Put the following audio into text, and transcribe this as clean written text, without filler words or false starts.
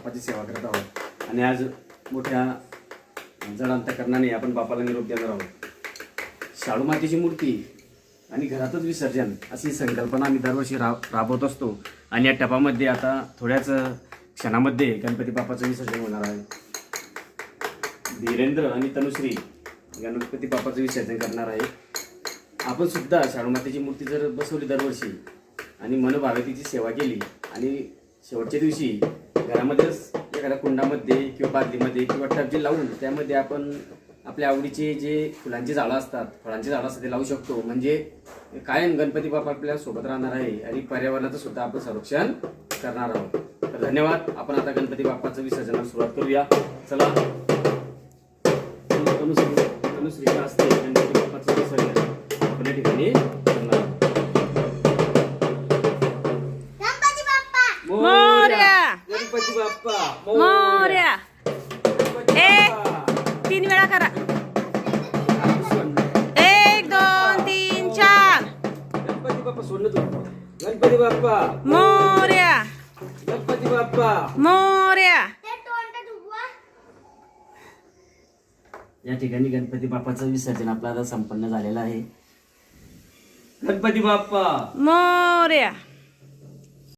बाप्पाची सेवा करत आहोत आणि आज मोठ्या जड अंतकरणाने आपण बाप्पाला निरोप देणार आहोत. शाडू मातीची मूर्ती आणि घरातच विसर्जन अशी संकल्पना आम्ही दरवर्षी राबवत असतो आणि या टपामध्ये आता थोड्याच क्षणामध्ये गणपती बाप्पाचं विसर्जन होणार आहे. धीरेंद्र आणि तनुश्री गणपती बाप्पाचं विसर्जन करणार आहे. आपण सुद्धा शाडू मातीची मूर्ती जर बसवली दरवर्षी आणि मनोभावे तिची सेवा केली आणि शेवटच्या दिवशी घरामध्येच एखाद्या कुंडामध्ये किंवा बादलीमध्ये किंवा टबजी लावून त्यामध्ये आपण आपल्या आवडीचे जे फुलांची झाडं असतात, फळांची झाडं असतात ते लावू शकतो. म्हणजे कायम गणपती बाप्पा आपल्या सोबत राहणार आहे आणि पर्यावरणाचं सुद्धा आपण संरक्षण करणार आहोत. तर धन्यवाद. आपण आता गणपती बाप्पाचं विसर्जनाला सुरुवात करूया. चला, तनुश्रीच्या हस्ते गणपती बाप्पाचं विसर्जन आपल्या ठिकाणी करणार आहोत. मोरया गणपती बाप्पा मोरया. 3 वेळा करा. 1 2 3 4. गणपती बाप्पा सोडलं तू. गणपती बाप्पा मोरया गणपती बाप्पा मोरया. या ठिकाणी गणपती बाप्पाचं विसर्जन आपलं आता संपन्न झालेलं आहे. गणपती बाप्पा मोरया.